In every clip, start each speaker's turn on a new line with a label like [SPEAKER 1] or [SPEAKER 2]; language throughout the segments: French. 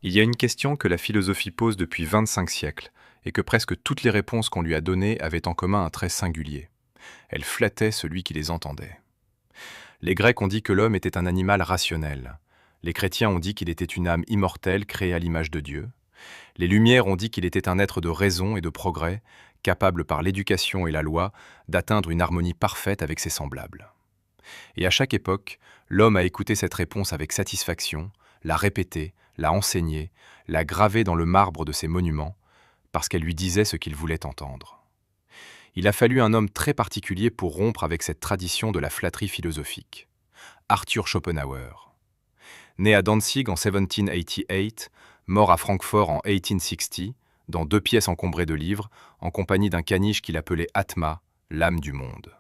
[SPEAKER 1] Il y a une question que la philosophie pose depuis 25 siècles, et que presque toutes les réponses qu'on lui a données avaient en commun un trait singulier. Elles flattaient celui qui les entendait. Les Grecs ont dit que l'homme était un animal rationnel. Les chrétiens ont dit qu'il était une âme immortelle créée à l'image de Dieu. Les Lumières ont dit qu'il était un être de raison et de progrès, capable par l'éducation et la loi d'atteindre une harmonie parfaite avec ses semblables. Et à chaque époque, l'homme a écouté cette réponse avec satisfaction, l'a répétée, l'a enseignée, l'a gravée dans le marbre de ses monuments, parce qu'elle lui disait ce qu'il voulait entendre. Il a fallu un homme très particulier pour rompre avec cette tradition de la flatterie philosophique. Arthur Schopenhauer. Né à Danzig en 1788, mort à Francfort en 1860, dans 2 pièces encombrées de livres, en compagnie d'un caniche qu'il appelait Atma, l'âme du monde.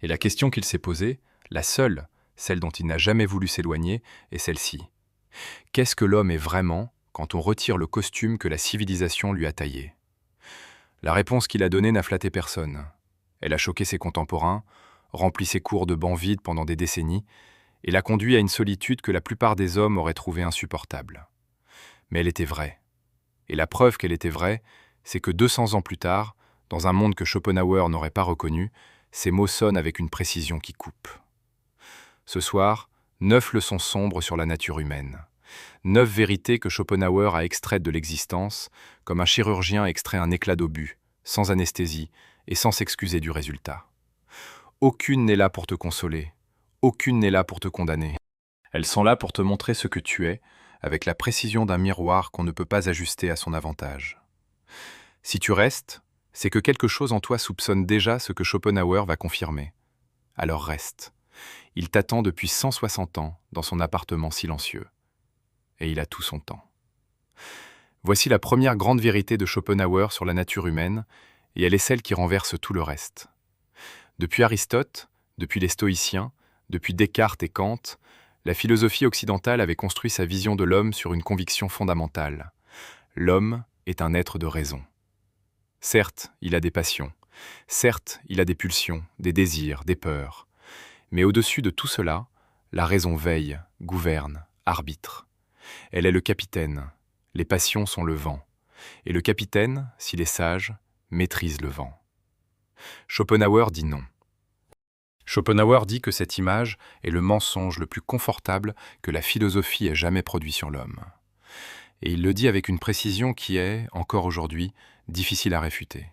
[SPEAKER 1] Et la question qu'il s'est posée, la seule, celle dont il n'a jamais voulu s'éloigner, est celle-ci. Qu'est-ce que l'homme est vraiment quand on retire le costume que la civilisation lui a taillé? La réponse qu'il a donnée n'a flatté personne. Elle a choqué ses contemporains, rempli ses cours de bancs vides pendant des décennies, et l'a conduit à une solitude que la plupart des hommes auraient trouvée insupportable. Mais elle était vraie. Et la preuve qu'elle était vraie, c'est que 200 ans plus tard, dans un monde que Schopenhauer n'aurait pas reconnu, ces mots sonnent avec une précision qui coupe. Ce soir, 9 leçons sombres sur la nature humaine. 9 vérités que Schopenhauer a extraites de l'existence, comme un chirurgien extrait un éclat d'obus, sans anesthésie et sans s'excuser du résultat. Aucune n'est là pour te consoler, aucune n'est là pour te condamner. Elles sont là pour te montrer ce que tu es, avec la précision d'un miroir qu'on ne peut pas ajuster à son avantage. Si tu restes, c'est que quelque chose en toi soupçonne déjà ce que Schopenhauer va confirmer. Alors reste. Il t'attend depuis 160 ans dans son appartement silencieux. Et il a tout son temps. Voici la première grande vérité de Schopenhauer sur la nature humaine, et elle est celle qui renverse tout le reste. Depuis Aristote, depuis les stoïciens, depuis Descartes et Kant, la philosophie occidentale avait construit sa vision de l'homme sur une conviction fondamentale. L'homme est un être de raison. Certes, il a des passions. Certes, il a des pulsions, des désirs, des peurs. Mais au-dessus de tout cela, la raison veille, gouverne, arbitre. Elle est le capitaine. Les passions sont le vent. Et le capitaine, s'il est sage, maîtrise le vent. Schopenhauer dit non. Schopenhauer dit que cette image est le mensonge le plus confortable que la philosophie ait jamais produit sur l'homme. Et il le dit avec une précision qui est, encore aujourd'hui, difficile à réfuter.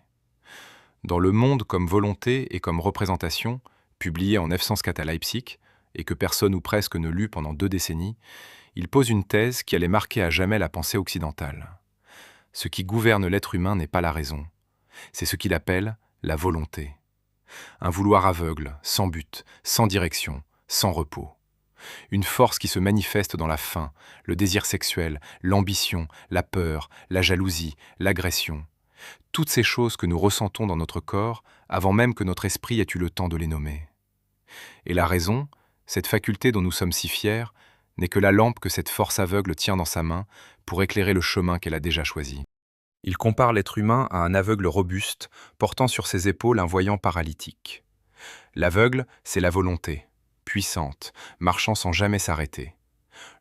[SPEAKER 1] Dans Le Monde comme volonté et comme représentation, publié en 904 à Leipzig, et que personne ou presque ne lut pendant 2 décennies, il pose une thèse qui allait marquer à jamais la pensée occidentale. Ce qui gouverne l'être humain n'est pas la raison, c'est ce qu'il appelle la volonté. Un vouloir aveugle, sans but, sans direction, sans repos. Une force qui se manifeste dans la faim, le désir sexuel, l'ambition, la peur, la jalousie, l'agression. Toutes ces choses que nous ressentons dans notre corps avant même que notre esprit ait eu le temps de les nommer. Et la raison, cette faculté dont nous sommes si fiers, n'est que la lampe que cette force aveugle tient dans sa main pour éclairer le chemin qu'elle a déjà choisi. Il compare l'être humain à un aveugle robuste, portant sur ses épaules un voyant paralytique. L'aveugle, c'est la volonté, puissante, marchant sans jamais s'arrêter.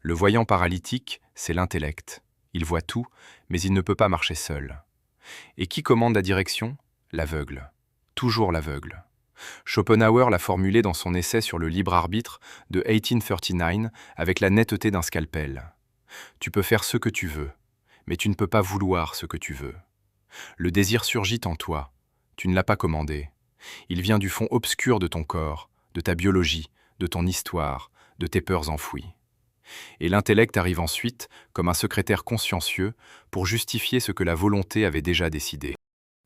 [SPEAKER 1] Le voyant paralytique, c'est l'intellect. Il voit tout, mais il ne peut pas marcher seul. Et qui commande la direction? L'aveugle. Toujours l'aveugle. Schopenhauer l'a formulé dans son essai sur le libre arbitre de 1839 avec la netteté d'un scalpel. Tu peux faire ce que tu veux, mais tu ne peux pas vouloir ce que tu veux. Le désir surgit en toi, tu ne l'as pas commandé. Il vient du fond obscur de ton corps, de ta biologie, de ton histoire, de tes peurs enfouies. Et l'intellect arrive ensuite, comme un secrétaire consciencieux, pour justifier ce que la volonté avait déjà décidé.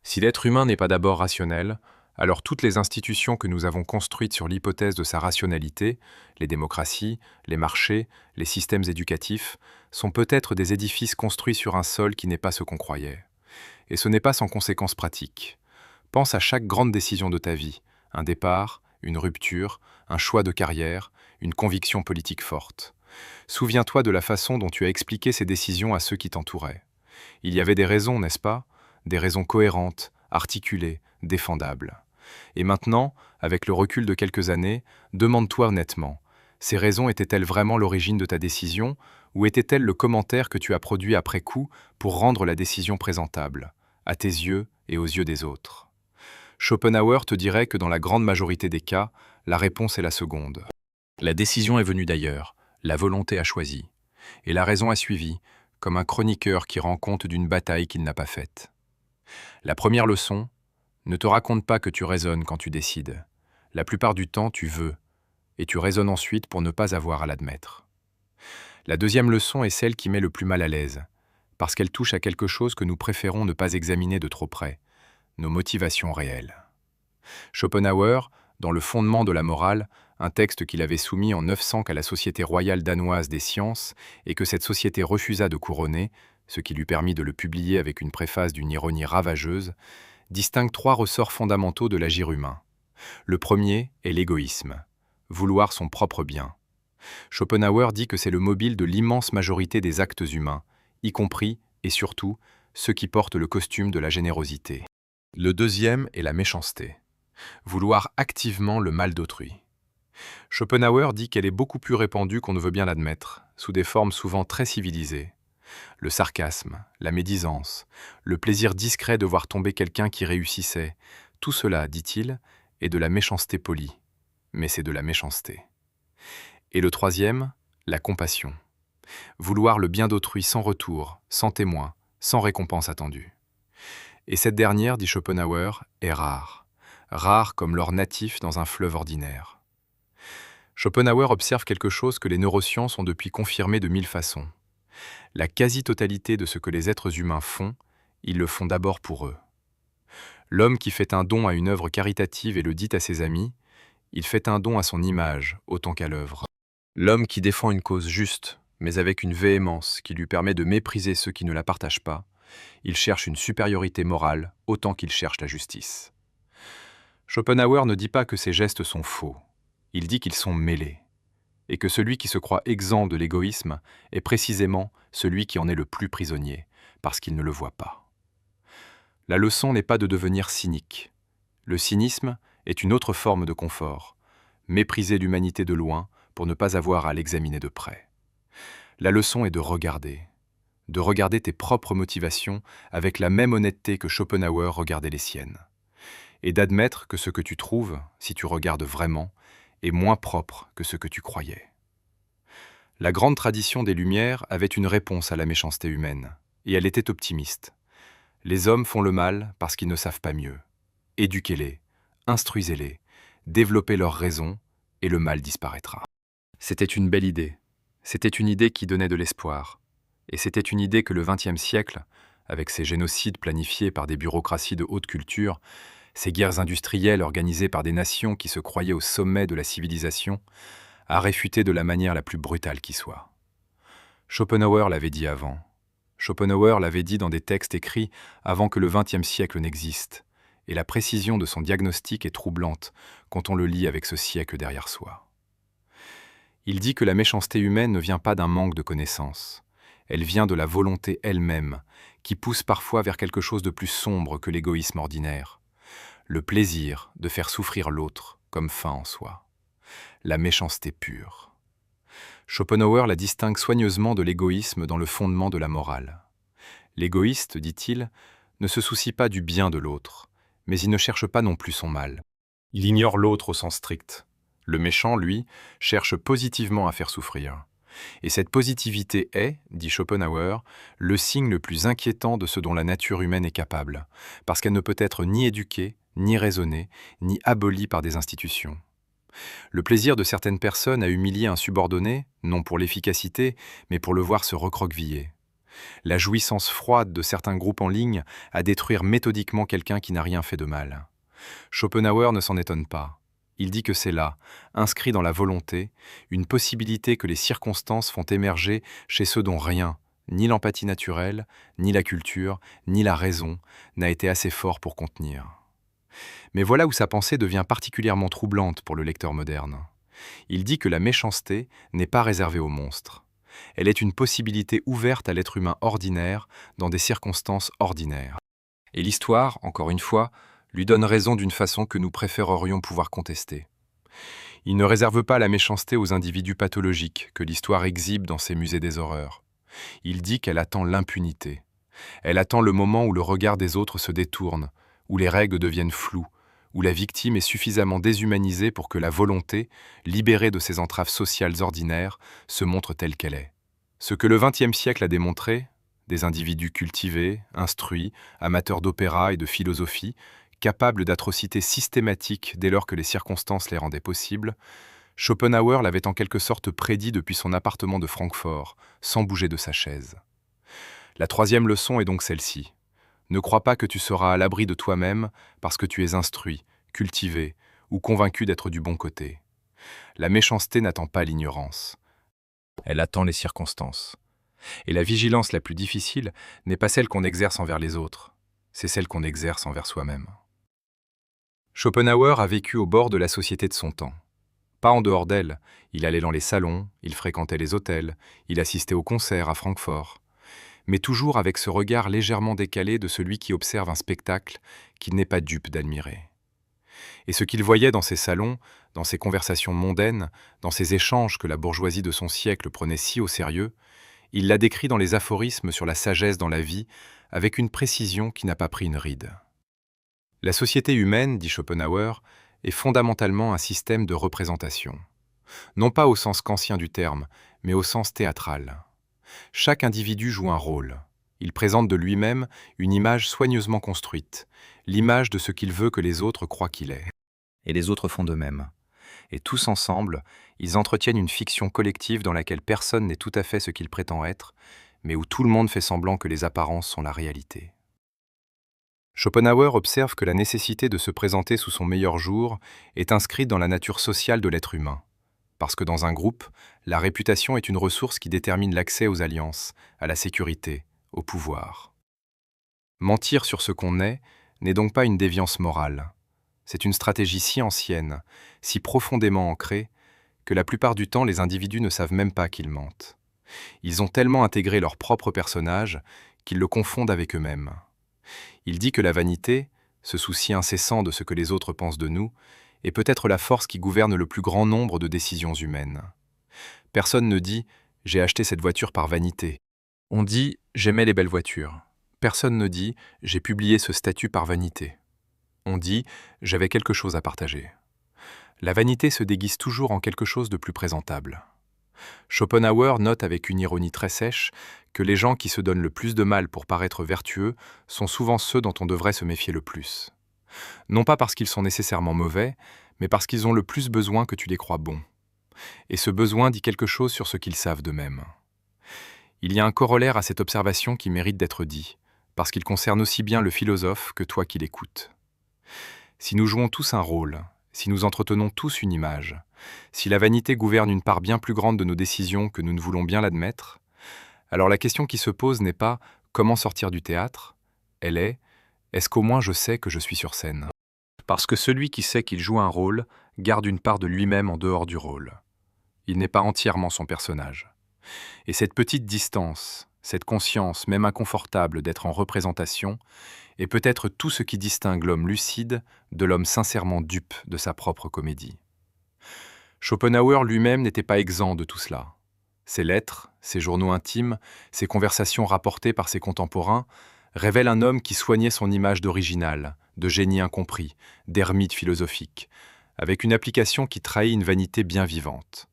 [SPEAKER 1] Si l'être humain n'est pas d'abord rationnel, alors toutes les institutions que nous avons construites sur l'hypothèse de sa rationalité, les démocraties, les marchés, les systèmes éducatifs, sont peut-être des édifices construits sur un sol qui n'est pas ce qu'on croyait. Et ce n'est pas sans conséquences pratiques. Pense à chaque grande décision de ta vie, un départ, une rupture, un choix de carrière, une conviction politique forte. Souviens-toi de la façon dont tu as expliqué ces décisions à ceux qui t'entouraient. Il y avait des raisons, n'est-ce pas? Des raisons cohérentes, articulées, défendables. Et maintenant, avec le recul de quelques années, demande-toi honnêtement, ces raisons étaient-elles vraiment l'origine de ta décision, Où était-elle le commentaire que tu as produit après coup pour rendre la décision présentable, à tes yeux et aux yeux des autres? Schopenhauer te dirait que dans la grande majorité des cas, la réponse est la seconde. La décision est venue d'ailleurs, la volonté a choisi, et la raison a suivi, comme un chroniqueur qui rend compte d'une bataille qu'il n'a pas faite. La première leçon, ne te raconte pas que tu raisonnes quand tu décides. La plupart du temps, tu veux, et tu raisonnes ensuite pour ne pas avoir à l'admettre. La deuxième leçon est celle qui met le plus mal à l'aise, parce qu'elle touche à quelque chose que nous préférons ne pas examiner de trop près, nos motivations réelles. Schopenhauer, dans Le fondement de la morale, un texte qu'il avait soumis en 900 à la Société royale danoise des sciences et que cette société refusa de couronner, ce qui lui permit de le publier avec une préface d'une ironie ravageuse, distingue 3 ressorts fondamentaux de l'agir humain. Le premier est l'égoïsme, vouloir son propre bien. Schopenhauer dit que c'est le mobile de l'immense majorité des actes humains, y compris, et surtout, ceux qui portent le costume de la générosité. Le deuxième est la méchanceté, vouloir activement le mal d'autrui. Schopenhauer dit qu'elle est beaucoup plus répandue qu'on ne veut bien l'admettre, sous des formes souvent très civilisées. Le sarcasme, la médisance, le plaisir discret de voir tomber quelqu'un qui réussissait, tout cela, dit-il, est de la méchanceté polie, mais c'est de la méchanceté. Et le troisième, la compassion. Vouloir le bien d'autrui sans retour, sans témoin, sans récompense attendue. Et cette dernière, dit Schopenhauer, est rare. Rare comme l'or natif dans un fleuve ordinaire. Schopenhauer observe quelque chose que les neurosciences ont depuis confirmé de 1000 façons. La quasi-totalité de ce que les êtres humains font, ils le font d'abord pour eux. L'homme qui fait un don à une œuvre caritative et le dit à ses amis, il fait un don à son image autant qu'à l'œuvre. L'homme qui défend une cause juste, mais avec une véhémence qui lui permet de mépriser ceux qui ne la partagent pas, il cherche une supériorité morale autant qu'il cherche la justice. Schopenhauer ne dit pas que ces gestes sont faux, il dit qu'ils sont mêlés, et que celui qui se croit exempt de l'égoïsme est précisément celui qui en est le plus prisonnier, parce qu'il ne le voit pas. La leçon n'est pas de devenir cynique. Le cynisme est une autre forme de confort, mépriser l'humanité de loin pour ne pas avoir à l'examiner de près. La leçon est de regarder tes propres motivations avec la même honnêteté que Schopenhauer regardait les siennes, et d'admettre que ce que tu trouves, si tu regardes vraiment, est moins propre que ce que tu croyais. La grande tradition des Lumières avait une réponse à la méchanceté humaine, et elle était optimiste. Les hommes font le mal parce qu'ils ne savent pas mieux. Éduquez-les, instruisez-les, développez leur raison, et le mal disparaîtra. C'était une belle idée. C'était une idée qui donnait de l'espoir. Et c'était une idée que le XXe siècle, avec ses génocides planifiés par des bureaucraties de haute culture, ces guerres industrielles organisées par des nations qui se croyaient au sommet de la civilisation, a réfuté de la manière la plus brutale qui soit. Schopenhauer l'avait dit avant. Schopenhauer l'avait dit dans des textes écrits avant que le XXe siècle n'existe, et la précision de son diagnostic est troublante quand on le lit avec ce siècle derrière soi. Il dit que la méchanceté humaine ne vient pas d'un manque de connaissances. Elle vient de la volonté elle-même, qui pousse parfois vers quelque chose de plus sombre que l'égoïsme ordinaire. Le plaisir de faire souffrir l'autre comme fin en soi. La méchanceté pure. Schopenhauer la distingue soigneusement de l'égoïsme dans le fondement de la morale. L'égoïste, dit-il, ne se soucie pas du bien de l'autre, mais il ne cherche pas non plus son mal. Il ignore l'autre au sens strict. Le méchant, lui, cherche positivement à faire souffrir. Et cette positivité est, dit Schopenhauer, le signe le plus inquiétant de ce dont la nature humaine est capable, parce qu'elle ne peut être ni éduquée, ni raisonnée, ni abolie par des institutions. Le plaisir de certaines personnes à humilier un subordonné, non pour l'efficacité, mais pour le voir se recroqueviller. La jouissance froide de certains groupes en ligne à détruire méthodiquement quelqu'un qui n'a rien fait de mal. Schopenhauer ne s'en étonne pas. Il dit que c'est là, inscrit dans la volonté, une possibilité que les circonstances font émerger chez ceux dont rien, ni l'empathie naturelle, ni la culture, ni la raison, n'a été assez fort pour contenir. Mais voilà où sa pensée devient particulièrement troublante pour le lecteur moderne. Il dit que la méchanceté n'est pas réservée aux monstres. Elle est une possibilité ouverte à l'être humain ordinaire dans des circonstances ordinaires. Et l'histoire, encore une fois, lui donne raison d'une façon que nous préférerions pouvoir contester. Il ne réserve pas la méchanceté aux individus pathologiques que l'histoire exhibe dans ses musées des horreurs. Il dit qu'elle attend l'impunité. Elle attend le moment où le regard des autres se détourne, où les règles deviennent floues, où la victime est suffisamment déshumanisée pour que la volonté, libérée de ses entraves sociales ordinaires, se montre telle qu'elle est. Ce que le XXe siècle a démontré, des individus cultivés, instruits, amateurs d'opéra et de philosophie, capables d'atrocités systématiques dès lors que les circonstances les rendaient possibles, Schopenhauer l'avait en quelque sorte prédit depuis son appartement de Francfort, sans bouger de sa chaise. La troisième leçon est donc celle-ci. Ne crois pas que tu seras à l'abri de toi-même parce que tu es instruit, cultivé ou convaincu d'être du bon côté. La méchanceté n'attend pas l'ignorance. Elle attend les circonstances. Et la vigilance la plus difficile n'est pas celle qu'on exerce envers les autres, c'est celle qu'on exerce envers soi-même. Schopenhauer a vécu au bord de la société de son temps. Pas en dehors d'elle, il allait dans les salons, il fréquentait les hôtels, il assistait aux concerts à Francfort, mais toujours avec ce regard légèrement décalé de celui qui observe un spectacle qu'il n'est pas dupe d'admirer. Et ce qu'il voyait dans ces salons, dans ces conversations mondaines, dans ces échanges que la bourgeoisie de son siècle prenait si au sérieux, il l'a décrit dans les aphorismes sur la sagesse dans la vie, avec une précision qui n'a pas pris une ride. La société humaine, dit Schopenhauer, est fondamentalement un système de représentation. Non pas au sens kantien du terme, mais au sens théâtral. Chaque individu joue un rôle. Il présente de lui-même une image soigneusement construite, l'image de ce qu'il veut que les autres croient qu'il est. Et les autres font de même. Et tous ensemble, ils entretiennent une fiction collective dans laquelle personne n'est tout à fait ce qu'il prétend être, mais où tout le monde fait semblant que les apparences sont la réalité. Schopenhauer observe que la nécessité de se présenter sous son meilleur jour est inscrite dans la nature sociale de l'être humain. Parce que dans un groupe, la réputation est une ressource qui détermine l'accès aux alliances, à la sécurité, au pouvoir. Mentir sur ce qu'on est n'est donc pas une déviance morale. C'est une stratégie si ancienne, si profondément ancrée, que la plupart du temps les individus ne savent même pas qu'ils mentent. Ils ont tellement intégré leur propre personnage qu'ils le confondent avec eux-mêmes. Il dit que la vanité, ce souci incessant de ce que les autres pensent de nous, est peut-être la force qui gouverne le plus grand nombre de décisions humaines. Personne ne dit « j'ai acheté cette voiture par vanité ». On dit « j'aimais les belles voitures ». Personne ne dit « j'ai publié ce statut par vanité ». On dit « j'avais quelque chose à partager ». La vanité se déguise toujours en quelque chose de plus présentable. Schopenhauer note avec une ironie très sèche que les gens qui se donnent le plus de mal pour paraître vertueux sont souvent ceux dont on devrait se méfier le plus. Non pas parce qu'ils sont nécessairement mauvais, mais parce qu'ils ont le plus besoin que tu les crois bons. Et ce besoin dit quelque chose sur ce qu'ils savent d'eux-mêmes. Il y a un corollaire à cette observation qui mérite d'être dit, parce qu'il concerne aussi bien le philosophe que toi qui l'écoutes. Si nous jouons tous un rôle, si nous entretenons tous une image, si la vanité gouverne une part bien plus grande de nos décisions que nous ne voulons bien l'admettre, alors la question qui se pose n'est pas « comment sortir du théâtre ?», elle est « est-ce qu'au moins je sais que je suis sur scène ?» Parce que celui qui sait qu'il joue un rôle garde une part de lui-même en dehors du rôle. Il n'est pas entièrement son personnage. Et cette petite distance, cette conscience, même inconfortable d'être en représentation, est peut-être tout ce qui distingue l'homme lucide de l'homme sincèrement dupe de sa propre comédie. Schopenhauer lui-même n'était pas exempt de tout cela. Ses lettres, ses journaux intimes, ses conversations rapportées par ses contemporains révèlent un homme qui soignait son image d'original, de génie incompris, d'ermite philosophique, avec une application qui trahit une vanité bien vivante.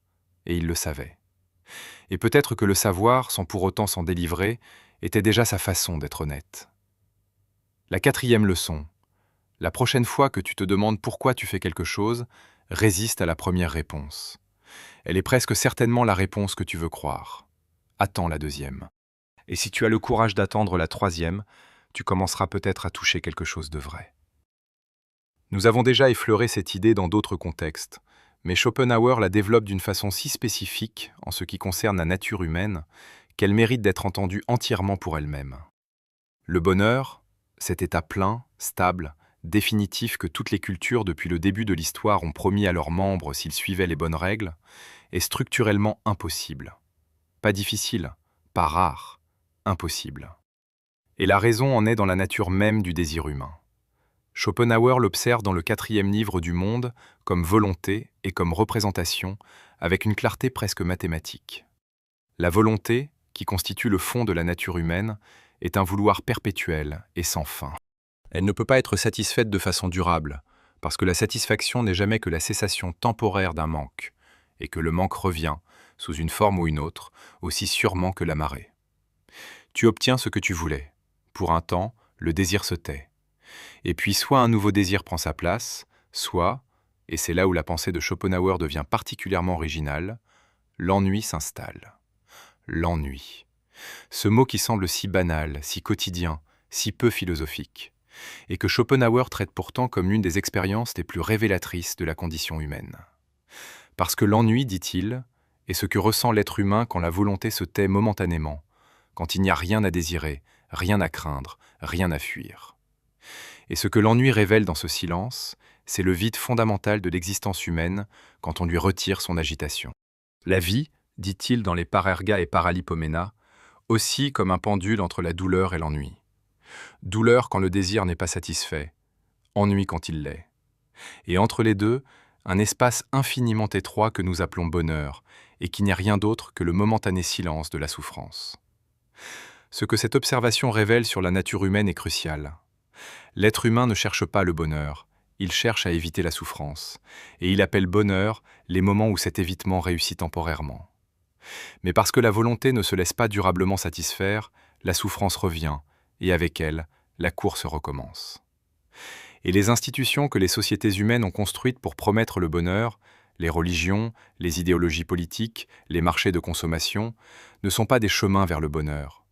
[SPEAKER 1] Et il le savait. Et peut-être que le savoir, sans pour autant s'en délivrer, était déjà sa façon d'être honnête. La quatrième leçon. La prochaine fois que tu te demandes pourquoi tu fais quelque chose, résiste à la première réponse. Elle est presque certainement la réponse que tu veux croire. Attends la deuxième. Et si tu as le courage d'attendre la troisième, tu commenceras peut-être à toucher quelque chose de vrai. Nous avons déjà effleuré cette idée dans d'autres contextes, mais Schopenhauer la développe d'une façon si spécifique en ce qui concerne la nature humaine qu'elle mérite d'être entendue entièrement pour elle-même. Le bonheur, cet état plein, stable, définitif que toutes les cultures depuis le début de l'histoire ont promis à leurs membres s'ils suivaient les bonnes règles, est structurellement impossible. Pas difficile, pas rare, impossible. Et la raison en est dans la nature même du désir humain. Schopenhauer l'observe dans le 4e livre du Monde comme volonté et comme représentation, avec une clarté presque mathématique. La volonté, qui constitue le fond de la nature humaine, est un vouloir perpétuel et sans fin. Elle ne peut pas être satisfaite de façon durable, parce que la satisfaction n'est jamais que la cessation temporaire d'un manque, et que le manque revient, sous une forme ou une autre, aussi sûrement que la marée. Tu obtiens ce que tu voulais. Pour un temps, le désir se tait. Et puis soit un nouveau désir prend sa place, soit, et c'est là où la pensée de Schopenhauer devient particulièrement originale, l'ennui s'installe. L'ennui. Ce mot qui semble si banal, si quotidien, si peu philosophique, et que Schopenhauer traite pourtant comme l'une des expériences les plus révélatrices de la condition humaine. Parce que l'ennui, dit-il, est ce que ressent l'être humain quand la volonté se tait momentanément, quand il n'y a rien à désirer, rien à craindre, rien à fuir. Et ce que l'ennui révèle dans ce silence, c'est le vide fondamental de l'existence humaine quand on lui retire son agitation. La vie, dit-il dans les Parerga et Paralipomena, oscille comme un pendule entre la douleur et l'ennui. Douleur quand le désir n'est pas satisfait, ennui quand il l'est. Et entre les deux, un espace infiniment étroit que nous appelons bonheur, et qui n'est rien d'autre que le momentané silence de la souffrance. Ce que cette observation révèle sur la nature humaine est crucial. L'être humain ne cherche pas le bonheur, il cherche à éviter la souffrance, et il appelle bonheur les moments où cet évitement réussit temporairement. Mais parce que la volonté ne se laisse pas durablement satisfaire, la souffrance revient, et avec elle, la course recommence. Et les institutions que les sociétés humaines ont construites pour promettre le bonheur, les religions, les idéologies politiques, les marchés de consommation, ne sont pas des chemins vers le bonheur.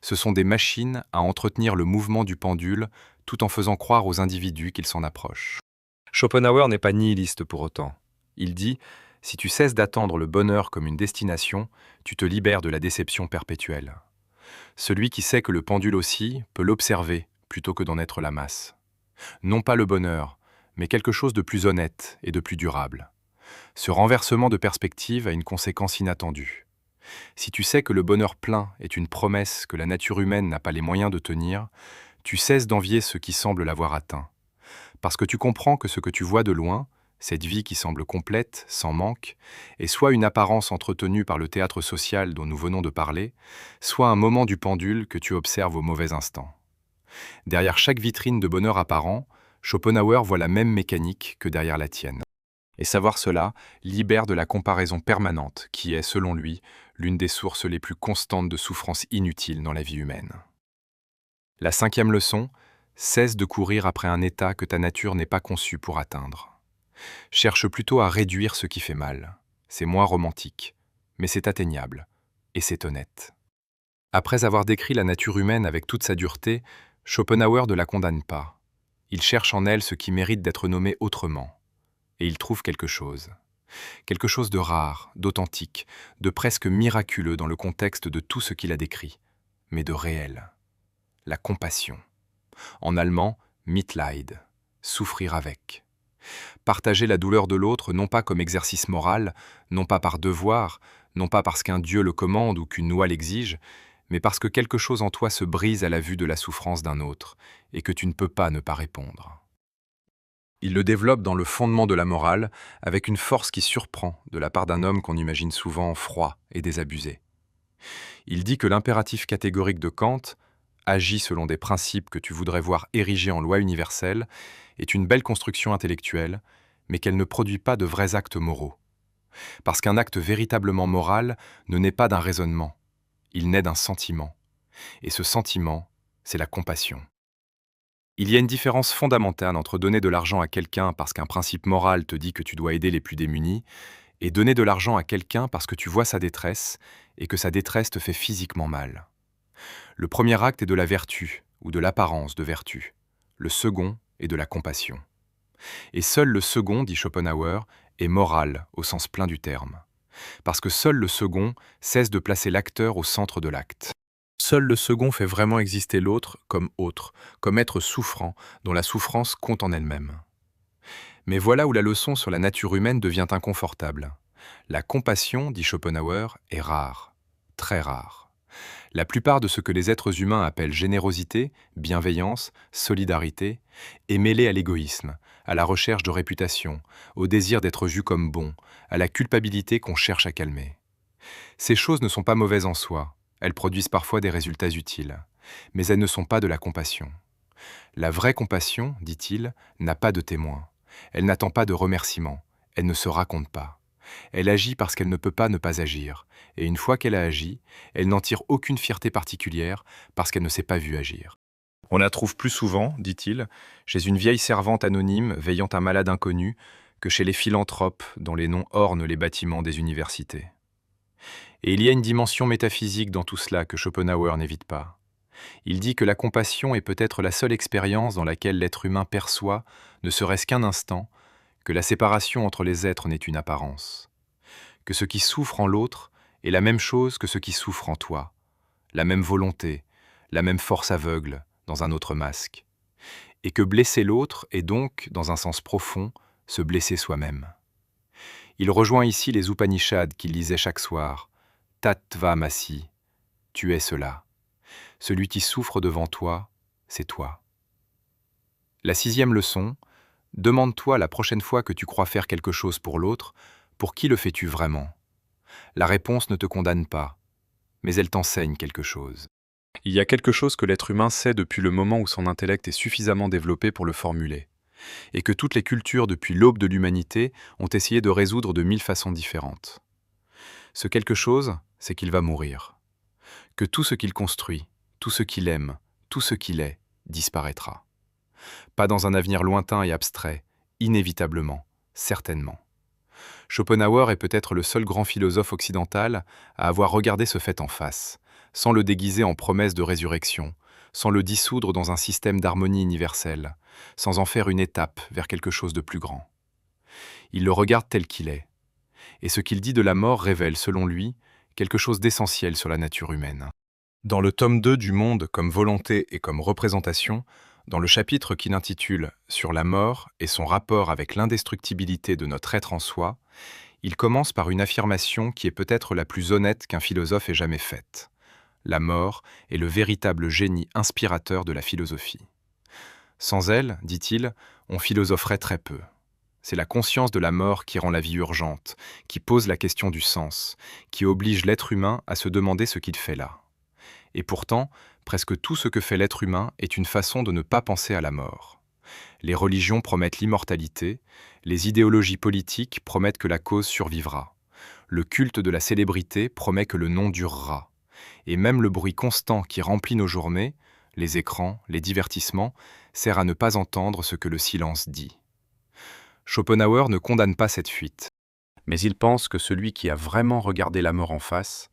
[SPEAKER 1] Ce sont des machines à entretenir le mouvement du pendule tout en faisant croire aux individus qu'ils s'en approchent. Schopenhauer n'est pas nihiliste pour autant. Il dit « Si tu cesses d'attendre le bonheur comme une destination, tu te libères de la déception perpétuelle. Celui qui sait que le pendule oscille peut l'observer plutôt que d'en être la masse. Non pas le bonheur, mais quelque chose de plus honnête et de plus durable. Ce renversement de perspective a une conséquence inattendue. Si tu sais que le bonheur plein est une promesse que la nature humaine n'a pas les moyens de tenir, tu cesses d'envier ceux qui semblent l'avoir atteint. Parce que tu comprends que ce que tu vois de loin, cette vie qui semble complète, sans manque, est soit une apparence entretenue par le théâtre social dont nous venons de parler, soit un moment du pendule que tu observes au mauvais instant. Derrière chaque vitrine de bonheur apparent, Schopenhauer voit la même mécanique que derrière la tienne. Et savoir cela libère de la comparaison permanente qui est, selon lui, l'une des sources les plus constantes de souffrance inutile dans la vie humaine. La 5e leçon, cesse de courir après un état que ta nature n'est pas conçue pour atteindre. Cherche plutôt à réduire ce qui fait mal. C'est moins romantique, mais c'est atteignable, et c'est honnête. Après avoir décrit la nature humaine avec toute sa dureté, Schopenhauer ne la condamne pas. Il cherche en elle ce qui mérite d'être nommé autrement. Et il trouve quelque chose. Quelque chose de rare, d'authentique, de presque miraculeux dans le contexte de tout ce qu'il a décrit, mais de réel. La compassion. En allemand, Mitleid, souffrir avec. Partager la douleur de l'autre non pas comme exercice moral, non pas par devoir, non pas parce qu'un Dieu le commande ou qu'une loi l'exige, mais parce que quelque chose en toi se brise à la vue de la souffrance d'un autre, et que tu ne peux pas ne pas répondre. Il le développe dans le fondement de la morale, avec une force qui surprend de la part d'un homme qu'on imagine souvent froid et désabusé. Il dit que l'impératif catégorique de Kant, agit selon des principes que tu voudrais voir érigés en loi universelle, est une belle construction intellectuelle, mais qu'elle ne produit pas de vrais actes moraux. Parce qu'un acte véritablement moral ne naît pas d'un raisonnement, il naît d'un sentiment. Et ce sentiment, c'est la compassion. Il y a une différence fondamentale entre donner de l'argent à quelqu'un parce qu'un principe moral te dit que tu dois aider les plus démunis, et donner de l'argent à quelqu'un parce que tu vois sa détresse et que sa détresse te fait physiquement mal. Le premier acte est de la vertu, ou de l'apparence de vertu. Le second est de la compassion. Et seul le second, dit Schopenhauer, est moral au sens plein du terme. Parce que seul le second cesse de placer l'acteur au centre de l'acte. Seul le second fait vraiment exister l'autre, comme être souffrant, dont la souffrance compte en elle-même. Mais voilà où la leçon sur la nature humaine devient inconfortable. La compassion, dit Schopenhauer, est rare, très rare. La plupart de ce que les êtres humains appellent générosité, bienveillance, solidarité, est mêlé à l'égoïsme, à la recherche de réputation, au désir d'être vu comme bon, à la culpabilité qu'on cherche à calmer. Ces choses ne sont pas mauvaises en soi, elles produisent parfois des résultats utiles, mais elles ne sont pas de la compassion. La vraie compassion, dit-il, n'a pas de témoin. Elle n'attend pas de remerciements, elle ne se raconte pas. Elle agit parce qu'elle ne peut pas ne pas agir, et une fois qu'elle a agi, elle n'en tire aucune fierté particulière parce qu'elle ne s'est pas vue agir. On la trouve plus souvent, dit-il, chez une vieille servante anonyme veillant un malade inconnu que chez les philanthropes dont les noms ornent les bâtiments des universités. Et il y a une dimension métaphysique dans tout cela que Schopenhauer n'évite pas. Il dit que la compassion est peut-être la seule expérience dans laquelle l'être humain perçoit, ne serait-ce qu'un instant, que la séparation entre les êtres n'est une apparence, que ce qui souffre en l'autre est la même chose que ce qui souffre en toi, la même volonté, la même force aveugle dans un autre masque, et que blesser l'autre est donc, dans un sens profond, se blesser soi-même. Il rejoint ici les Upanishads qu'il lisait chaque soir. Tattvamasi, tu es cela. Celui qui souffre devant toi, c'est toi. La 6e leçon, demande-toi la prochaine fois que tu crois faire quelque chose pour l'autre, pour qui le fais-tu vraiment? La réponse ne te condamne pas, mais elle t'enseigne quelque chose. Il y a quelque chose que l'être humain sait depuis le moment où son intellect est suffisamment développé pour le formuler, et que toutes les cultures depuis l'aube de l'humanité ont essayé de résoudre de 1000 façons différentes. Ce quelque chose, c'est qu'il va mourir. Que tout ce qu'il construit, tout ce qu'il aime, tout ce qu'il est, disparaîtra. Pas dans un avenir lointain et abstrait, inévitablement, certainement. Schopenhauer est peut-être le seul grand philosophe occidental à avoir regardé ce fait en face, sans le déguiser en promesse de résurrection, sans le dissoudre dans un système d'harmonie universelle, sans en faire une étape vers quelque chose de plus grand. Il le regarde tel qu'il est, et ce qu'il dit de la mort révèle, selon lui, quelque chose d'essentiel sur la nature humaine. Dans le tome 2 du Monde comme volonté et comme représentation, dans le chapitre qu'il intitule « Sur la mort et son rapport avec l'indestructibilité de notre être en soi », il commence par une affirmation qui est peut-être la plus honnête qu'un philosophe ait jamais faite. La mort est le véritable génie inspirateur de la philosophie. Sans elle, dit-il, on philosopherait très peu. C'est la conscience de la mort qui rend la vie urgente, qui pose la question du sens, qui oblige l'être humain à se demander ce qu'il fait là. Et pourtant, presque tout ce que fait l'être humain est une façon de ne pas penser à la mort. Les religions promettent l'immortalité, les idéologies politiques promettent que la cause survivra, le culte de la célébrité promet que le nom durera, et même le bruit constant qui remplit nos journées, les écrans, les divertissements, sert à ne pas entendre ce que le silence dit. Schopenhauer ne condamne pas cette fuite, mais il pense que celui qui a vraiment regardé la mort en face,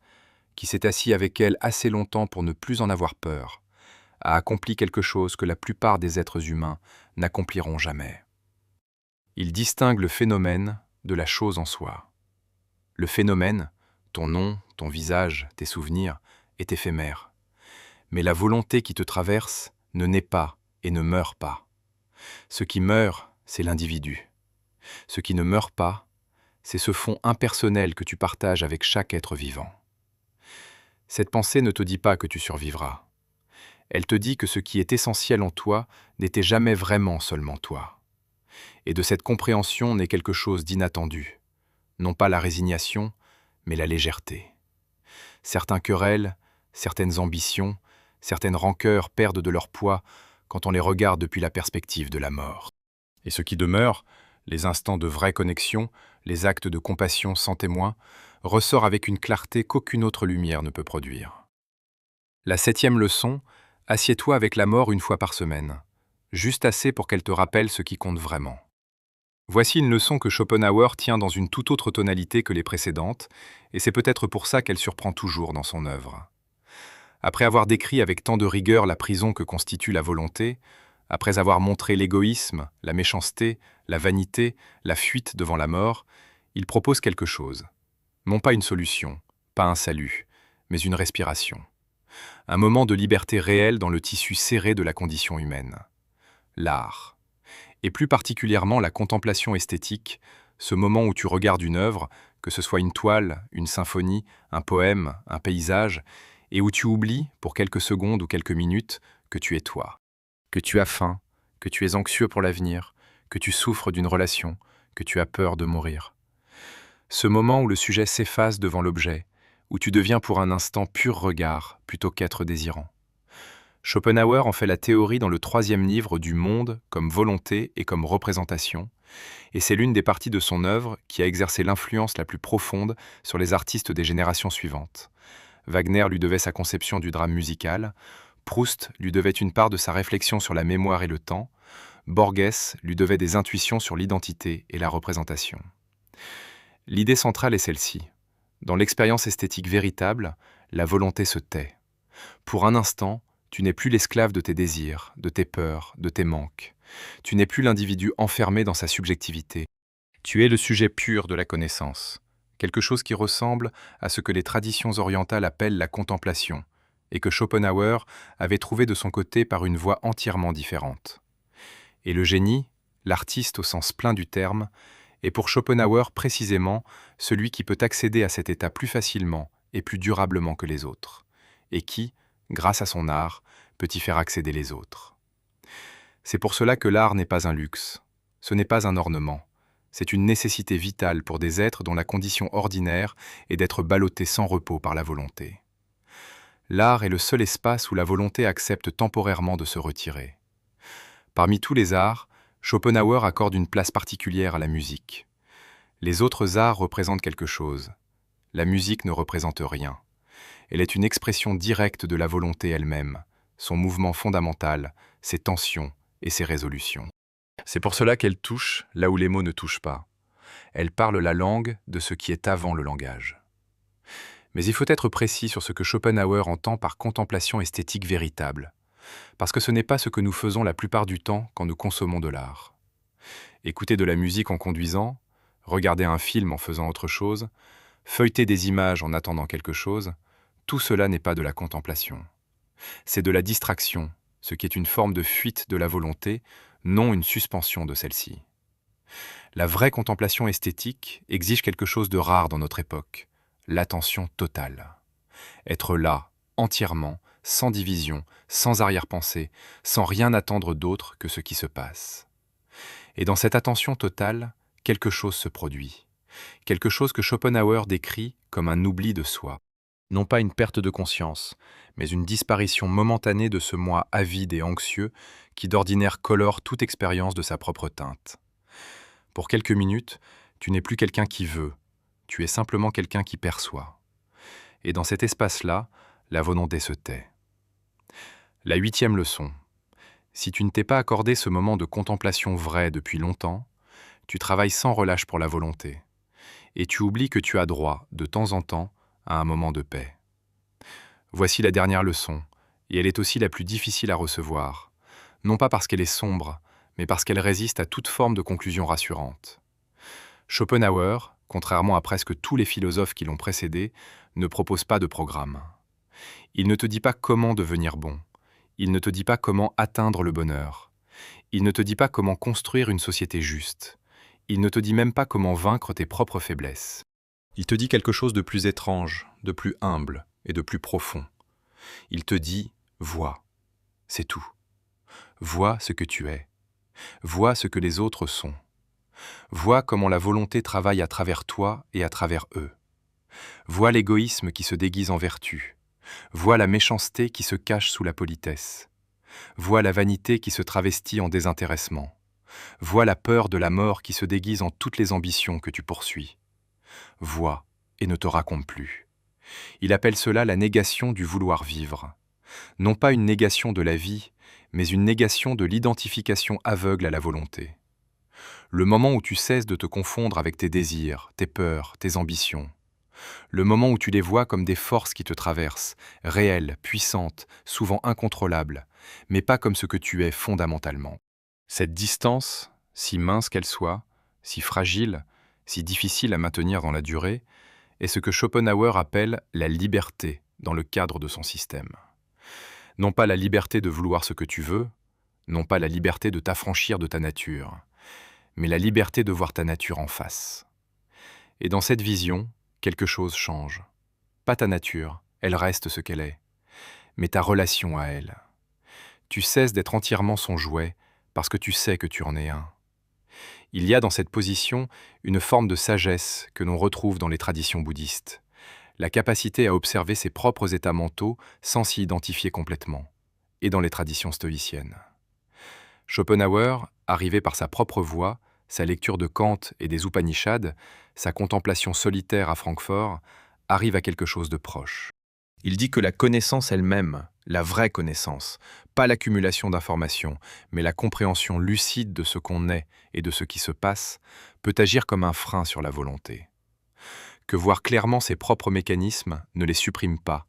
[SPEAKER 1] qui s'est assis avec elle assez longtemps pour ne plus en avoir peur, a accompli quelque chose que la plupart des êtres humains n'accompliront jamais. Il distingue le phénomène de la chose en soi. Le phénomène, ton nom, ton visage, tes souvenirs, est éphémère. Mais la volonté qui te traverse ne naît pas et ne meurt pas. Ce qui meurt, c'est l'individu. Ce qui ne meurt pas, c'est ce fond impersonnel que tu partages avec chaque être vivant. Cette pensée ne te dit pas que tu survivras. Elle te dit que ce qui est essentiel en toi n'était jamais vraiment seulement toi. Et de cette compréhension naît quelque chose d'inattendu. Non pas la résignation, mais la légèreté. Certains querelles, certaines ambitions, certaines rancœurs perdent de leur poids quand on les regarde depuis la perspective de la mort. Et ce qui demeure, les instants de vraie connexion, les actes de compassion sans témoin, ressort avec une clarté qu'aucune autre lumière ne peut produire. La 7e leçon, assieds-toi avec la mort une fois par semaine, juste assez pour qu'elle te rappelle ce qui compte vraiment. Voici une leçon que Schopenhauer tient dans une toute autre tonalité que les précédentes, et c'est peut-être pour ça qu'elle surprend toujours dans son œuvre. Après avoir décrit avec tant de rigueur la prison que constitue la volonté, après avoir montré l'égoïsme, la méchanceté, la vanité, la fuite devant la mort, il propose quelque chose. Non pas une solution, pas un salut, mais une respiration. Un moment de liberté réelle dans le tissu serré de la condition humaine. L'art. Et plus particulièrement la contemplation esthétique, ce moment où tu regardes une œuvre, que ce soit une toile, une symphonie, un poème, un paysage, et où tu oublies, pour quelques secondes ou quelques minutes, que tu es toi, que tu as faim, que tu es anxieux pour l'avenir, que tu souffres d'une relation, que tu as peur de mourir. Ce moment où le sujet s'efface devant l'objet, où tu deviens pour un instant pur regard plutôt qu'être désirant. Schopenhauer en fait la théorie dans le 3e livre du Monde comme volonté et comme représentation, et c'est l'une des parties de son œuvre qui a exercé l'influence la plus profonde sur les artistes des générations suivantes. Wagner lui devait sa conception du drame musical, Proust lui devait une part de sa réflexion sur la mémoire et le temps, Borges lui devait des intuitions sur l'identité et la représentation. L'idée centrale est celle-ci. Dans l'expérience esthétique véritable, la volonté se tait. Pour un instant, tu n'es plus l'esclave de tes désirs, de tes peurs, de tes manques. Tu n'es plus l'individu enfermé dans sa subjectivité. Tu es le sujet pur de la connaissance, quelque chose qui ressemble à ce que les traditions orientales appellent la contemplation, et que Schopenhauer avait trouvé de son côté par une voie entièrement différente. Et le génie, l'artiste au sens plein du terme, est pour Schopenhauer précisément celui qui peut accéder à cet état plus facilement et plus durablement que les autres, et qui, grâce à son art, peut y faire accéder les autres. C'est pour cela que l'art n'est pas un luxe, ce n'est pas un ornement, c'est une nécessité vitale pour des êtres dont la condition ordinaire est d'être ballottés sans repos par la volonté. L'art est le seul espace où la volonté accepte temporairement de se retirer. Parmi tous les arts, Schopenhauer accorde une place particulière à la musique. Les autres arts représentent quelque chose. La musique ne représente rien. Elle est une expression directe de la volonté elle-même, son mouvement fondamental, ses tensions et ses résolutions. C'est pour cela qu'elle touche là où les mots ne touchent pas. Elle parle la langue de ce qui est avant le langage. Mais il faut être précis sur ce que Schopenhauer entend par contemplation esthétique véritable, parce que ce n'est pas ce que nous faisons la plupart du temps quand nous consommons de l'art. Écouter de la musique en conduisant, regarder un film en faisant autre chose, feuilleter des images en attendant quelque chose, tout cela n'est pas de la contemplation. C'est de la distraction, ce qui est une forme de fuite de la volonté, non une suspension de celle-ci. La vraie contemplation esthétique exige quelque chose de rare dans notre époque, l'attention totale. Être là, entièrement, sans division, sans arrière-pensée, sans rien attendre d'autre que ce qui se passe. Et dans cette attention totale, quelque chose se produit. Quelque chose que Schopenhauer décrit comme un oubli de soi. Non pas une perte de conscience, mais une disparition momentanée de ce moi avide et anxieux qui d'ordinaire colore toute expérience de sa propre teinte. Pour quelques minutes, tu n'es plus quelqu'un qui veut, tu es simplement quelqu'un qui perçoit. Et dans cet espace-là, la volonté se tait. La 8e leçon. Si tu ne t'es pas accordé ce moment de contemplation vraie depuis longtemps, tu travailles sans relâche pour la volonté. Et tu oublies que tu as droit, de temps en temps, à un moment de paix. Voici la dernière leçon, et elle est aussi la plus difficile à recevoir, non pas parce qu'elle est sombre, mais parce qu'elle résiste à toute forme de conclusion rassurante. Schopenhauer, contrairement à presque tous les philosophes qui l'ont précédé, ne propose pas de programme. Il ne te dit pas comment devenir bon, il ne te dit pas comment atteindre le bonheur, il ne te dit pas comment construire une société juste, il ne te dit même pas comment vaincre tes propres faiblesses. Il te dit quelque chose de plus étrange, de plus humble et de plus profond. Il te dit « vois », c'est tout. Vois ce que tu es. Vois ce que les autres sont. Vois comment la volonté travaille à travers toi et à travers eux. Vois l'égoïsme qui se déguise en vertu. Vois la méchanceté qui se cache sous la politesse. Vois la vanité qui se travestit en désintéressement. Vois la peur de la mort qui se déguise en toutes les ambitions que tu poursuis. Vois et ne te raconte plus. Il appelle cela la négation du vouloir vivre. Non pas une négation de la vie, mais une négation de l'identification aveugle à la volonté. Le moment où tu cesses de te confondre avec tes désirs, tes peurs, tes ambitions. Le moment où tu les vois comme des forces qui te traversent, réelles, puissantes, souvent incontrôlables, mais pas comme ce que tu es fondamentalement. Cette distance, si mince qu'elle soit, si fragile, si difficile à maintenir dans la durée, est ce que Schopenhauer appelle la liberté dans le cadre de son système. Non pas la liberté de vouloir ce que tu veux, non pas la liberté de t'affranchir de ta nature, mais la liberté de voir ta nature en face. Et dans cette vision, quelque chose change. Pas ta nature, elle reste ce qu'elle est. mais ta relation à elle. Tu cesses d'être entièrement son jouet parce que tu sais que tu en es un. Il y a dans cette position une forme de sagesse que l'on retrouve dans les traditions bouddhistes, la capacité à observer ses propres états mentaux sans s'y identifier complètement, et dans les traditions stoïciennes. Schopenhauer, arrivé par sa propre voie, sa lecture de Kant et des Upanishads, sa contemplation solitaire à Francfort, arrive à quelque chose de proche. Il dit que la connaissance elle-même, la vraie connaissance, pas l'accumulation d'informations, mais la compréhension lucide de ce qu'on est et de ce qui se passe, peut agir comme un frein sur la volonté. Que voir clairement ses propres mécanismes ne les supprime pas,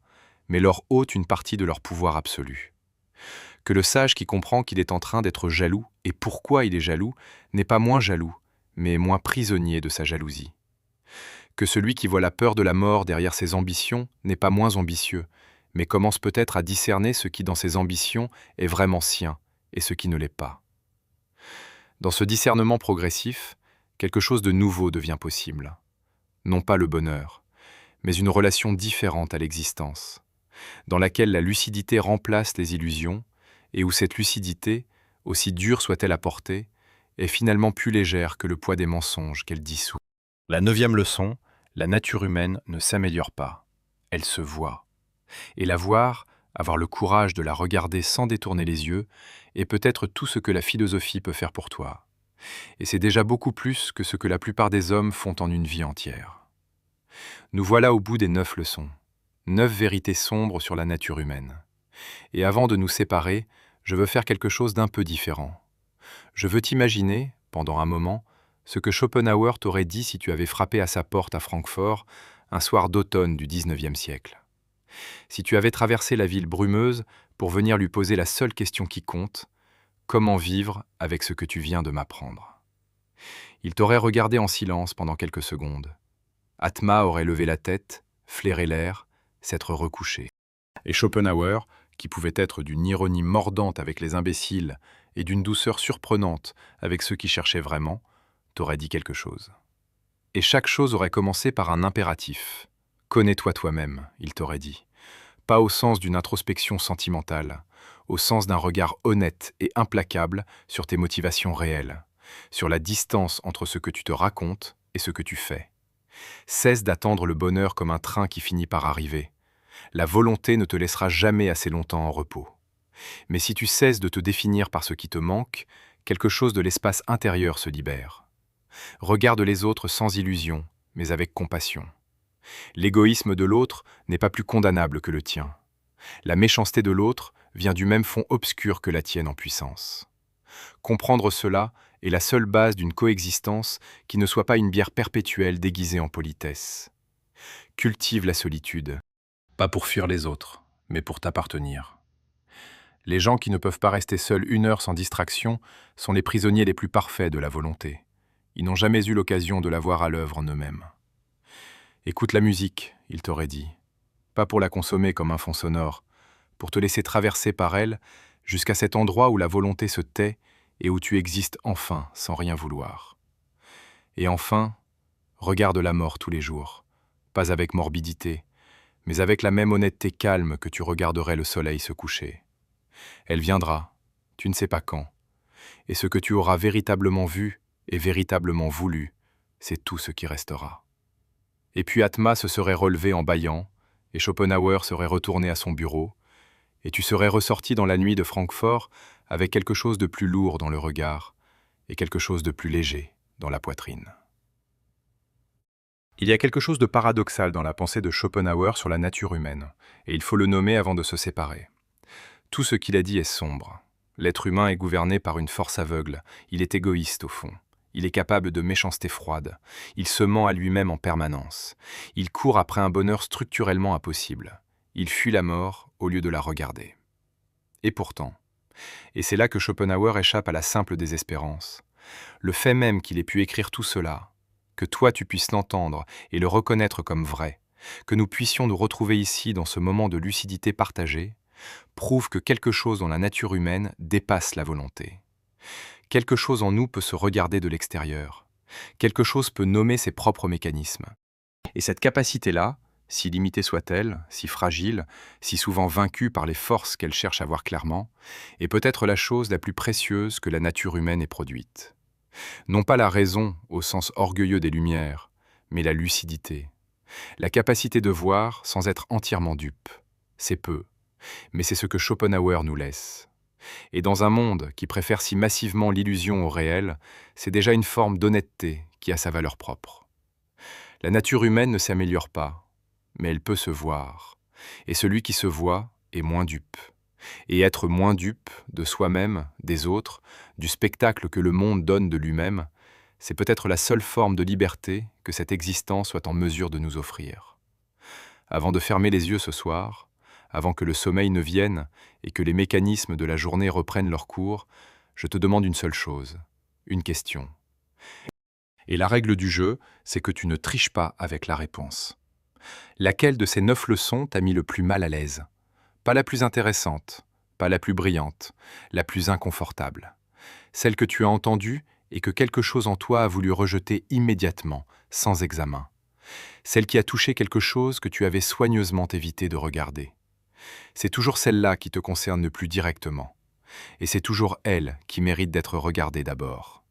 [SPEAKER 1] mais leur ôte une partie de leur pouvoir absolu. Que le sage qui comprend qu'il est en train d'être jaloux et pourquoi il est jaloux n'est pas moins jaloux, mais moins prisonnier de sa jalousie. Que celui qui voit la peur de la mort derrière ses ambitions n'est pas moins ambitieux, mais commence peut-être à discerner ce qui dans ses ambitions est vraiment sien et ce qui ne l'est pas. Dans ce discernement progressif, quelque chose de nouveau devient possible. Non pas le bonheur, mais une relation différente à l'existence, dans laquelle la lucidité remplace les illusions et où cette lucidité, aussi dure soit-elle à porter, est finalement plus légère que le poids des mensonges qu'elle dissout. La 9e leçon, la nature humaine ne s'améliore pas, elle se voit. Et la voir, avoir le courage de la regarder sans détourner les yeux, est peut-être tout ce que la philosophie peut faire pour toi. Et c'est déjà beaucoup plus que ce que la plupart des hommes font en une vie entière. Nous voilà au bout des 9 leçons, 9 vérités sombres sur la nature humaine. Et avant de nous séparer, je veux faire quelque chose d'un peu différent. Je veux t'imaginer, pendant un moment, ce que Schopenhauer t'aurait dit si tu avais frappé à sa porte à Francfort, un soir d'automne du XIXe siècle. Si tu avais traversé la ville brumeuse pour venir lui poser la seule question qui compte, comment vivre avec ce que tu viens de m'apprendre? Il t'aurait regardé en silence pendant quelques secondes. Atma aurait levé la tête, flairé l'air, s'être recouché. Et Schopenhauer, qui pouvait être d'une ironie mordante avec les imbéciles et d'une douceur surprenante avec ceux qui cherchaient vraiment, t'aurait dit quelque chose. Et chaque chose aurait commencé par un impératif. Connais-toi toi-même, il t'aurait dit. Pas au sens d'une introspection sentimentale, au sens d'un regard honnête et implacable sur tes motivations réelles, sur la distance entre ce que tu te racontes et ce que tu fais. Cesse d'attendre le bonheur comme un train qui finit par arriver. La volonté ne te laissera jamais assez longtemps en repos. Mais si tu cesses de te définir par ce qui te manque, quelque chose de l'espace intérieur se libère. Regarde les autres sans illusion, mais avec compassion. L'égoïsme de l'autre n'est pas plus condamnable que le tien. La méchanceté de l'autre vient du même fond obscur que la tienne en puissance. Comprendre cela est la seule base d'une coexistence qui ne soit pas une bière perpétuelle déguisée en politesse. Cultive la solitude, pas pour fuir les autres, mais pour t'appartenir. Les gens qui ne peuvent pas rester seuls 1 heure sans distraction sont les prisonniers les plus parfaits de la volonté. Ils n'ont jamais eu l'occasion de la voir à l'œuvre en eux-mêmes. Écoute la musique, il t'aurait dit. Pas pour la consommer comme un fond sonore, pour te laisser traverser par elle jusqu'à cet endroit où la volonté se tait et où tu existes enfin sans rien vouloir. Et enfin, regarde la mort tous les jours, pas avec morbidité, mais avec la même honnêteté calme que tu regarderais le soleil se coucher. Elle viendra, tu ne sais pas quand, et ce que tu auras véritablement vu et véritablement voulu, c'est tout ce qui restera. Et puis Atma se serait relevé en bâillant, et Schopenhauer serait retourné à son bureau, et tu serais ressorti dans la nuit de Francfort avec quelque chose de plus lourd dans le regard, et quelque chose de plus léger dans la poitrine. Il y a quelque chose de paradoxal dans la pensée de Schopenhauer sur la nature humaine, et il faut le nommer avant de se séparer. Tout ce qu'il a dit est sombre. L'être humain est gouverné par une force aveugle, il est égoïste au fond. Il est capable de méchanceté froide. Il se ment à lui-même en permanence. Il court après un bonheur structurellement impossible. Il fuit la mort au lieu de la regarder. Et pourtant, et c'est là que Schopenhauer échappe à la simple désespérance, le fait même qu'il ait pu écrire tout cela, que toi tu puisses l'entendre et le reconnaître comme vrai, que nous puissions nous retrouver ici dans ce moment de lucidité partagée, prouve que quelque chose dans la nature humaine dépasse la volonté. Quelque chose en nous peut se regarder de l'extérieur. Quelque chose peut nommer ses propres mécanismes. Et cette capacité-là, si limitée soit-elle, si fragile, si souvent vaincue par les forces qu'elle cherche à voir clairement, est peut-être la chose la plus précieuse que la nature humaine ait produite. Non pas la raison au sens orgueilleux des Lumières, mais la lucidité, la capacité de voir sans être entièrement dupe. C'est peu, mais c'est ce que Schopenhauer nous laisse. Et dans un monde qui préfère si massivement l'illusion au réel, c'est déjà une forme d'honnêteté qui a sa valeur propre. La nature humaine ne s'améliore pas, mais elle peut se voir. Et celui qui se voit est moins dupe. Et être moins dupe de soi-même, des autres, du spectacle que le monde donne de lui-même, c'est peut-être la seule forme de liberté que cette existence soit en mesure de nous offrir. Avant de fermer les yeux ce soir, avant que le sommeil ne vienne et que les mécanismes de la journée reprennent leur cours, je te demande une seule chose, une question. Et la règle du jeu, c'est que tu ne triches pas avec la réponse. Laquelle de ces 9 leçons t'a mis le plus mal à l'aise? Pas la plus intéressante, pas la plus brillante, la plus inconfortable. Celle que tu as entendue et que quelque chose en toi a voulu rejeter immédiatement, sans examen. Celle qui a touché quelque chose que tu avais soigneusement évité de regarder. C'est toujours celle-là qui te concerne le plus directement. Et c'est toujours elle qui mérite d'être regardée d'abord.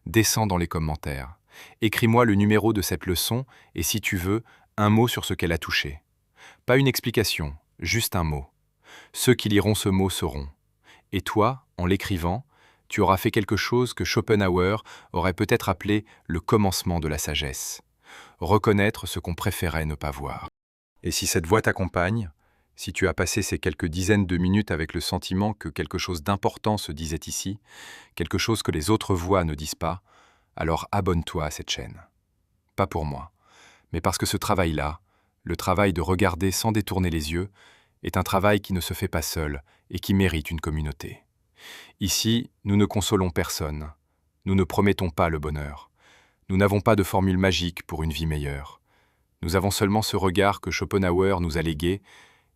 [SPEAKER 1] Descends dans les commentaires. Écris-moi le numéro de cette leçon et si tu veux, un mot sur ce qu'elle a touché. Pas une explication, juste un mot. Ceux qui liront ce mot sauront. Et toi, en l'écrivant, tu auras fait quelque chose que Schopenhauer aurait peut-être appelé le commencement de la sagesse. Reconnaître ce qu'on préférait ne pas voir. Et si cette voix t'accompagne, si tu as passé ces quelques dizaines de minutes avec le sentiment que quelque chose d'important se disait ici, quelque chose que les autres voix ne disent pas, alors abonne-toi à cette chaîne. Pas pour moi, mais parce que ce travail-là, le travail de regarder sans détourner les yeux, est un travail qui ne se fait pas seul et qui mérite une communauté. Ici, nous ne consolons personne, nous ne promettons pas le bonheur, nous n'avons pas de formule magique pour une vie meilleure. Nous avons seulement ce regard que Schopenhauer nous a légué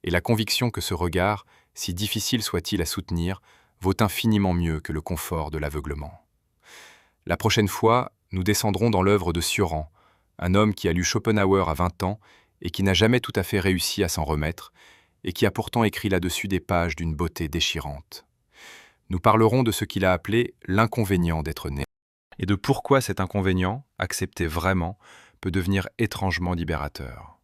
[SPEAKER 1] et la conviction que ce regard, si difficile soit-il à soutenir, vaut infiniment mieux que le confort de l'aveuglement. La prochaine fois, nous descendrons dans l'œuvre de Cioran, un homme qui a lu Schopenhauer à 20 ans et qui n'a jamais tout à fait réussi à s'en remettre, et qui a pourtant écrit là-dessus des pages d'une beauté déchirante. Nous parlerons de ce qu'il a appelé l'inconvénient d'être né, et de pourquoi cet inconvénient, accepté vraiment, peut devenir étrangement libérateur.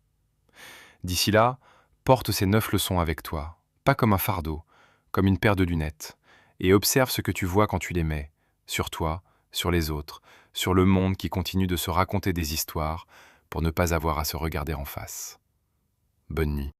[SPEAKER 1] D'ici là, porte ces 9 leçons avec toi, pas comme un fardeau, comme une paire de lunettes, et observe ce que tu vois quand tu les mets, sur toi, sur les autres, sur le monde qui continue de se raconter des histoires pour ne pas avoir à se regarder en face. Bonne nuit.